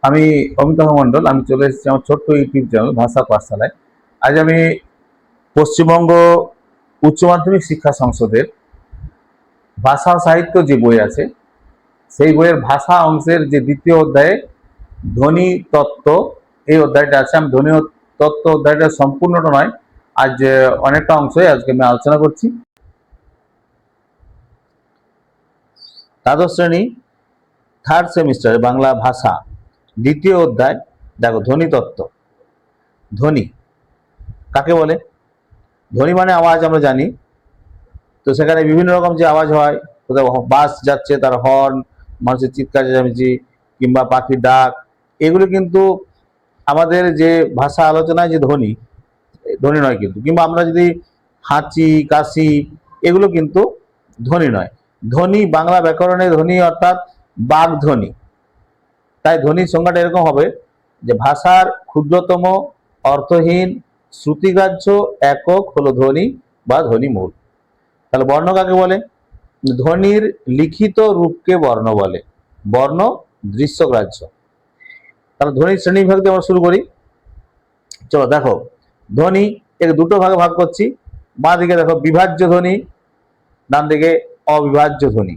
আমি অমিতাভ মন্ডল। আমি চলে এসেছি আমার ছোট্ট ইউটিউব চ্যানেল ভাষা পাঠশালায়। আজ আমি পশ্চিমবঙ্গ উচ্চ মাধ্যমিক শিক্ষা সংসদের ভাষা সাহিত্য যে বই আছে, সেই বইয়ের ভাষা অংশের যে দ্বিতীয় অধ্যায়ে ধ্বনি তত্ত্ব, এই অধ্যায়টা আছে। আমি ধ্বনি তত্ত্ব অধ্যায়টা সম্পূর্ণটা নয়, আজ অনেকটা অংশই আজকে আমি আলোচনা করছি। দ্বাদশ শ্রেণী থার্ড সেমিস্টারে বাংলা ভাষা দ্বিতীয় অধ্যায়। দেখো, ধ্বনি তত্ত্ব। ধ্বনি কাকে বলে? ধ্বনি মানে আওয়াজ, আমরা জানি। তো সেখানে বিভিন্ন রকম যে আওয়াজ হয়, কোথাও বাস যাচ্ছে তার হর্ন, মানুষের চিৎকার চেঁচামেচি, কিংবা পাখির ডাক, এগুলো কিন্তু আমাদের যে ভাষা আলোচনায় যে ধ্বনি, ধ্বনি নয় কিন্তু। কিংবা আমরা যদি হাঁচি কাশি, এগুলো কিন্তু ধ্বনি নয়। ধ্বনি বাংলা ব্যাকরণে ধ্বনি অর্থাৎ বাগধ্বনি। তাই ধ্বনির সংজ্ঞাটা এরকম হবে যে ভাষার ক্ষুদ্রতম অর্থহীন শ্রুতিগ্রাহ্য একক হলো ধ্বনি বা ধ্বনিমূল। তাহলে বর্ণ কাকে বলে? ধ্বনির লিখিত রূপকে বর্ণ বলে। বর্ণ দৃশ্যগ্রাহ্য। তাহলে ধ্বনির শ্রেণীবিভাগ দিয়ে আমরা শুরু করি। চলো দেখো, ধ্বনি এর দুটো ভাগে ভাগ করছি। বাঁ দিকে দেখো বিভাজ্য ধ্বনি, ডান দিকে অবিভাজ্য ধ্বনি।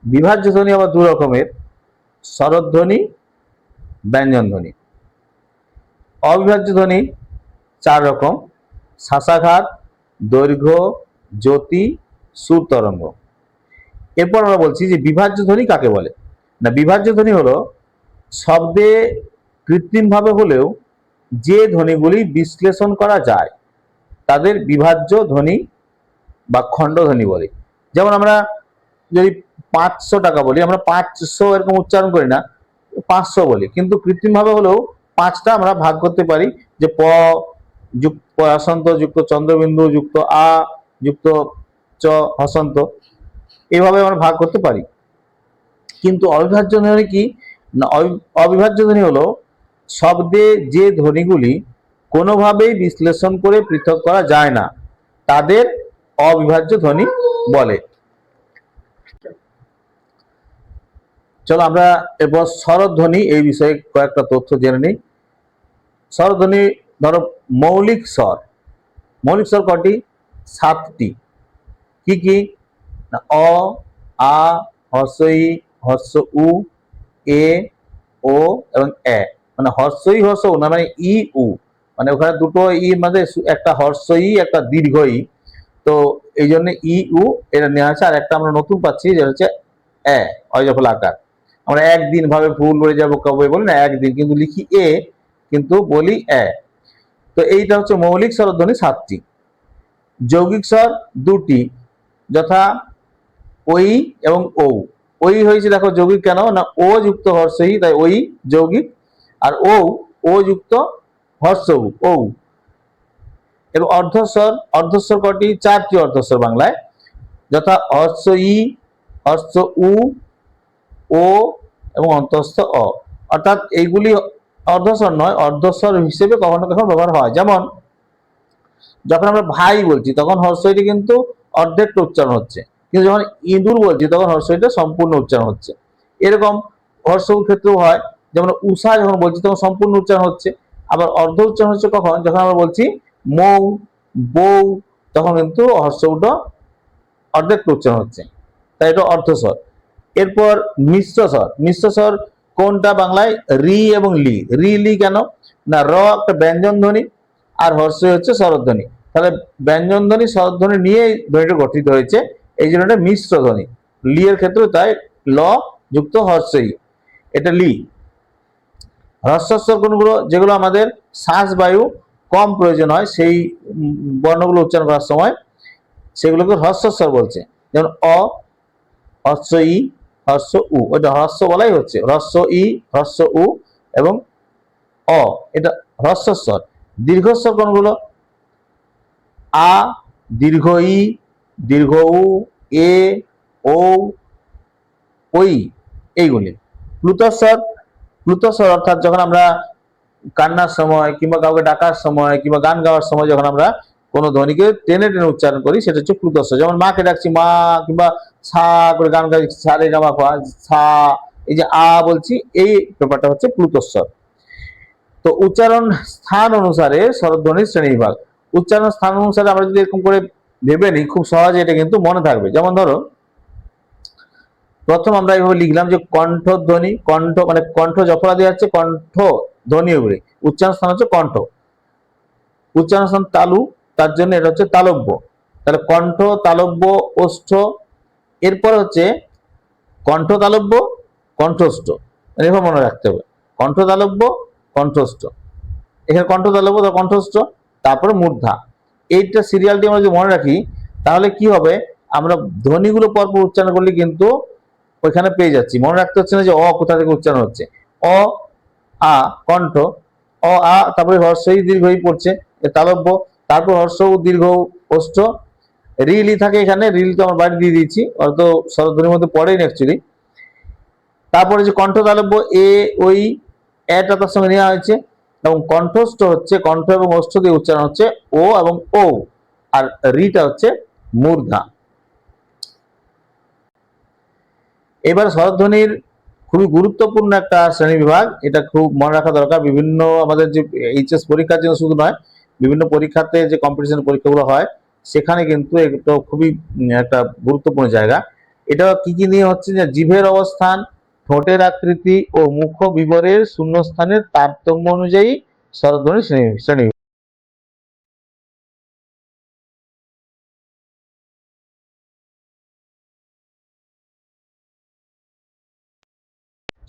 বিভাজ্য ধ্বনি আবার দু রকমের, স্বরধ্বনি, ব্যঞ্জন ধ্বনি। অবিভাজ্য ধ্বনি চার রকম: শ্বাসাঘাত, দৈর্ঘ্য, জ্যোতি, সুর তরঙ্গ। এরপর আমরা বলছি যে বিভাজ্য ধ্বনি কাকে বলে। না, বিভাজ্য ধ্বনি হলো শব্দে কৃত্রিমভাবে হলেও যে ধ্বনিগুলি বিশ্লেষণ করা যায় তাদের বিভাজ্য ধ্বনি বা খণ্ডধ্বনি বলে। যেমন আমরা যদি 500 টাকা বলি, আমরা 500 এরকম উচ্চারণ করি না, 500 বলি, কিন্তু কৃত্রিমভাবে হলেও পাঁচটা আমরা ভাগ করতে পারি, যে প যুক্ত হসন্ত যুক্ত চন্দ্রবিন্দু যুক্ত আ যুক্ত চ হসন্ত, এইভাবে আমরা ভাগ করতে পারি। কিন্তু অবিভাজ্য ধ্বনি কি না, অবিভাজ্য ধ্বনি হলো শব্দে যে ধ্বনিগুলি কোনোভাবেই বিশ্লেষণ করে পৃথক করা যায় না তাদের অবিভাজ্য ধ্বনি বলে। চলো আমরা এরপর স্বরধ্বনি এই বিষয়ে কয়েকটা তথ্য জেনে নিই। স্বরধ্বনি ধরো মৌলিক স্বর। মৌলিক স্বর কটি? 7টি। কি কি? অ, আ, হর্ষই, হর্ষ উ, এ, ও এবং এ। মানে হর্ষই হর্ষ উ না, মানে ই উ, মানে ওখানে দুটো ই, মানে একটা হর্ষই একটা দীর্ঘই। তো এই জন্য ই উ এটা নেওয়া আছে। আর একটা আমরা নতুন পাচ্ছি, যেটা হচ্ছে এ, অজফল আকার। আমরা একদিন ভাবে ফুল বলে যাবো, কবে বলি না একদিন, কিন্তু লিখি এ, কিন্তু বলি এ। তো এইটা হচ্ছে মৌলিক স্বরধ্বনি 7টি। যৌগিক স্বর 2টি, যথা ওই এবং ও। ওই হয়েছে দেখো যৌগিক কেন না, ও যুক্ত হর্ষই, তাই ওই যৌগিক। আর ও যুক্ত হর্ষ ও। এবং অর্ধস্বর, অর্ধস্বর কটি? 4টি অর্ধস্বর বাংলায়, যথা হর্ষ ই, হর্ষ উ, ও এবং অন্তস্থ অ। অর্থাৎ এইগুলি অর্ধস্বর নয়, অর্ধস্বর হিসেবে কখনো কখনো ব্যবহার হয়। যেমন যখন আমরা ভাই বলছি তখন হর্ষইটি কিন্তু অর্ধেকটা উচ্চারণ হচ্ছে, কিন্তু যখন ইঁদুর বলছি তখন হর্ষইটা সম্পূর্ণ উচ্চারণ হচ্ছে। এরকম হর্ষর ক্ষেত্রেও হয়। যেমন উষা যখন বলছি তখন সম্পূর্ণ উচ্চারণ হচ্ছে। আবার অর্ধ উচ্চারণ হচ্ছে কখন? যখন আমরা বলছি মৌ, বউ, তখন কিন্তু হর্ষটা অর্ধেকটা উচ্চারণ হচ্ছে, তাই এটা অর্ধস্বর। এরপর মিশ্র স্বর। মিশ্র স্বর কোনটা বাংলায়? রি এবং লি। রি লি কেন না, র একটা ব্যঞ্জন ধ্বনি আর হর্ষই হচ্ছে স্বরধ্বনি। তাহলে ব্যঞ্জন ধ্বনি স্বরধ্বনি নিয়ে ধ্বনিটা গঠিত হয়েছে, এই জন্য এটা মিশ্র ধ্বনি। লি এর ক্ষেত্রে তাই ল যুক্ত হর্ষই, এটা লি। হ্রস্বস্বর কোনগুলো? যেগুলো আমাদের শ্বাস বায়ু কম প্রয়োজন হয় সেই বর্ণগুলো উচ্চারণ করার সময়, সেগুলোকে হ্রস্বস্বর বলছে। যেমন অ, হর্ষ ই, হর্ষ উ, ওইটা হ্রস্ব বলাই হচ্ছে, হ্রস্ব ই, হর্ষ উ এবং অ, এটা হ্রস্বস্বর। দীর্ঘস্বর কোনগুলো? আ, দীর্ঘ ই, দীর্ঘ উ, এ, ও, ওই, এইগুলি। প্লুতস্বর। প্লুতস্বর অর্থাৎ যখন আমরা কান্নার সময় কিংবা কাউকে ডাকার সময় কিংবা গান গাওয়ার সময় যখন আমরা কোনো ধ্বনিকে টেনে টেনে উচ্চারণ করি, সেটা হচ্ছে প্লুতস্বর। যেমন মাকে ডাকছি মা, কিংবা ছা করে গান গাইছি সা রে গা মা পা, ছা, এই যে আ বলছি, এই ব্যাপারটা হচ্ছে প্লুতস্বর। তো উচ্চারণ স্থান অনুসারে স্বরধ্বনির শ্রেণীবিভাগ। উচ্চারণ স্থান অনুসারে আমরা যদি এরকম করে ভেবে নিই, খুব সহজে এটা কিন্তু মনে থাকবে। যেমন ধরো, প্রথম আমরা এইভাবে লিখলাম যে কণ্ঠধ্বনি, কণ্ঠ মানে কণ্ঠ যফরা দেওয়া হচ্ছে, কণ্ঠ ধ্বনি উপরে, উচ্চারণ স্থান হচ্ছে কণ্ঠ, উচ্চারণ স্থান তালু, তার জন্য এটা হচ্ছে তালব্য। তাহলে কণ্ঠ, তালব্য, ওষ্ঠ, এরপর হচ্ছে কণ্ঠ তালব্য, কণ্ঠস্থ, এভাবে মনে রাখতে হবে। কণ্ঠ তালব্য, কণ্ঠস্থ, এখানে কণ্ঠ তালব্য, কণ্ঠস্থ, তারপরে মূর্ধা। এইটা সিরিয়ালটি আমরা যদি মনে রাখি, তাহলে কি হবে, আমরা ধ্বনিগুলো পরপর উচ্চারণ করলে কিন্তু ওইখানে পেয়ে যাচ্ছি। মনে রাখতে হচ্ছে না যে অ কোথা থেকে উচ্চারণ হচ্ছে। অ আ কণ্ঠ, অ আ, তারপরে হর্ষই দীর্ঘই পড়ছে তালব্য, তারপর হর্ষ দীর্ঘ ওষ্ঠ, রিলি থাকে এখানে, রিল তো আমার বাড়ি দিয়ে দিয়েছি, হয়তো স্বরধ্বনির মধ্যে পড়েই না অ্যাকচুয়ালি। তারপরে যে কণ্ঠ তালব্য, এ ওই এটা তার সঙ্গে নেওয়া হয়েছে, এবং কণ্ঠস্থ হচ্ছে কণ্ঠ এবং ওষ্ঠ দিয়ে উচ্চারণ হচ্ছে ও এবং ও, আর রিটা হচ্ছে মূর্ধা। এবার স্বরধ্বনির খুবই গুরুত্বপূর্ণ একটা শ্রেণী বিভাগ, এটা খুব মনে রাখা দরকার। বিভিন্ন আমাদের যে এইচএস পরীক্ষার জন্য শুধু নয়, বিভিন্ন পরীক্ষাতে যে কম্পিটিশন পরীক্ষাগুলো হয়, সেখানে কিন্তু এটা খুবই একটা গুরুত্বপূর্ণ জায়গা। এটা কি কি নিয়ে হচ্ছে, যে জিভের অবস্থান, ঠোঁটের আকৃতি ও মুখ বিবরের শূন্যস্থানের তারতম্য অনুযায়ী স্বরধ্বনির শ্রেণী।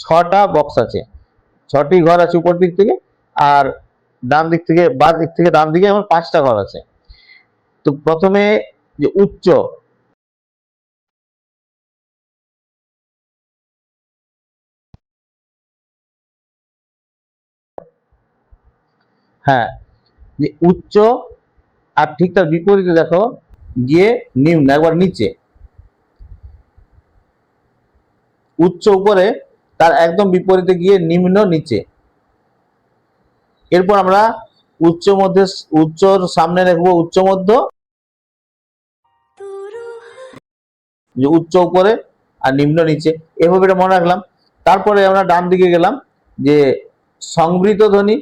ছটা বক্স আছে, ছটি ঘর আছে উপর দিক থেকে, আর ডান দিক থেকে বাঁ দিক থেকে ডান দিকে আমার 5টা ঘর আছে। তো প্রথমে যে উচ্চ, হ্যাঁ, যে উচ্চ, আর ঠিক তার বিপরীতে দেখো গিয়ে নিম্ন, একবার নিচে। উচ্চ উপরে, তার একদম বিপরীতে গিয়ে নিম্ন নিচে। এরপর আমরা উচ্চ মধ্যে, উচ্চর সামনে রাখবো উচ্চ মধ্য, যে উচ্চ উপরে আর নিম্ন নিচে, এভাবে এটা মনে রাখলাম। তারপরে আমরা ডান দিকে গেলাম, যে সংবৃত ধ্বনি,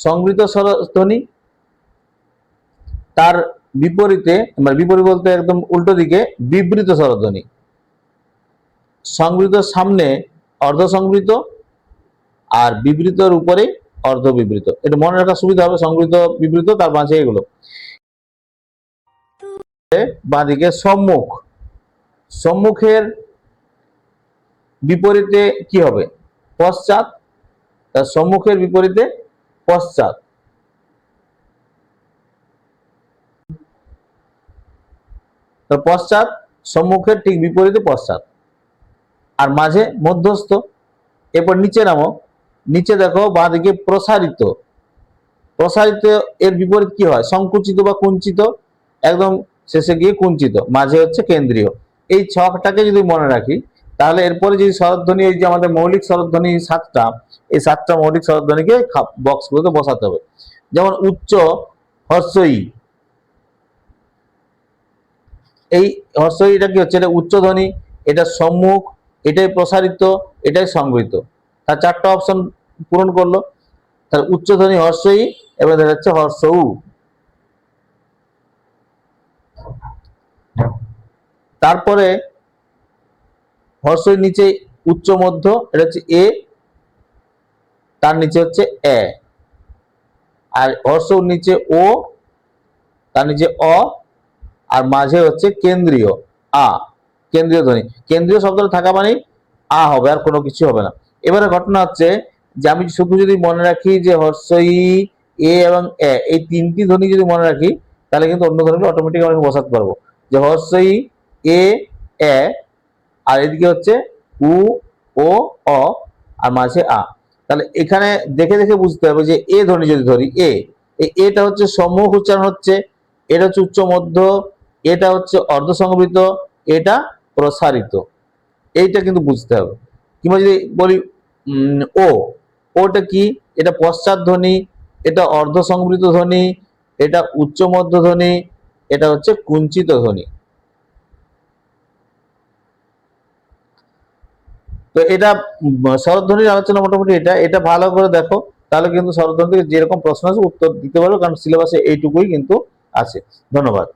সংবৃত স্বর ধ্বনি, তার বিপরীতে, মানে বিপরীত বলতে একদম উল্টো দিকে বিবৃত স্বরধ্বনি। সংবৃত সামনে অর্ধ সংবৃত, আর বিবৃতর উপরে অর্ধ বিবৃত। এটা মনে রাখার সুবিধা হবে, সংবৃত বিবৃত, তার মাঝে এগুলো। বাঁদিকে সম্মুখ, সম্মুখের বিপরীতে কি হবে, পশ্চাৎ, তার সম্মুখের বিপরীতে পশ্চাৎ। তো পশ্চাৎ, সম্মুখের ঠিক বিপরীতে পশ্চাৎ, আর মাঝে মধ্যস্থ। এরপর নিচে নামো, নিচে দেখো বাঁদিকে প্রসারিত, প্রসারিত এর বিপরীত কি হয়, সংকুচিত বা কুঞ্চিত, একদম শেষে গিয়ে কুঞ্চিত, মাঝে হচ্ছে কেন্দ্রীয়। এই ছকটাকে যদি মনে রাখি, তাহলে এরপরে যদি স্বরধ্বনি, এই যে আমাদের মৌলিক স্বরধ্বনি 7টা, এই 7টা মৌলিক স্বরধ্বনিকে বক্সগুলোতে বসাতে হবে। যেমন উচ্চ হর্ষই, এই হর্ষই এটা কি হচ্ছে, এটা উচ্চ ধ্বনি, এটা সম্মুখ, এটাই প্রসারিত, এটাই সংবৃত। তার 4টা অপশন পূরণ করলো। তাহলে উচ্চধ্বনি হর্ষই, এবং দেখা যাচ্ছে হর্ষউ। তারপরে হর্ষই নিচে উচ্চ মধ্য, এটা হচ্ছে এ, তার নিচে হচ্ছে এ, আর হর্ষর নিচে ও, তার নিচে অ, আর মাঝে হচ্ছে কেন্দ্রীয় আ, কেন্দ্রীয় ধ্বনি। কেন্দ্রীয় শব্দটা থাকা মানেই আ হবে, আর কোনো কিছু হবে না। এবারে ঘটনা হচ্ছে যে আমি শুধু যদি মনে রাখি যে হর্ষই, এ এবং এ, এই 3টি ধ্বনি যদি মনে রাখি, তাহলে কিন্তু অন্য ধ্বনিগুলো অটোমেটিক আমি বসাতে পারবো। যে হর্ষই, এ, এ, আর এদিকে হচ্ছে উ, ও, অ, আর মাঝে আ। তাহলে এখানে দেখে দেখে বুঝতে হবে যে এ ধ্বনি যদি ধরি, এ, এটা হচ্ছে সম্মুখ উচ্চারণ হচ্ছে, এটা হচ্ছে উচ্চ মধ্য, এটা হচ্ছে অর্ধ সংবৃত, এটা প্রসারিত। এইটা কিন্তু বুঝতে হবে। কিংবা যদি বলি ও, ওটা কি, এটা পশ্চাৎ ধ্বনি, এটা অর্ধ সংবৃত ধ্বনি, এটা উচ্চ মধ্য ধ্বনি, এটা হচ্ছে কুঞ্চিত ধ্বনি। তো এটা স্বরধ্বনির আলোচনা মোটামুটি এটা এটা ভালো করে দেখো, তাহলে কিন্তু স্বরধ্বনি থেকে যেরকম প্রশ্ন আছে উত্তর দিতে পারো, কারণ সিলেবাসে এইটুকুই কিন্তু আছে। ধন্যবাদ।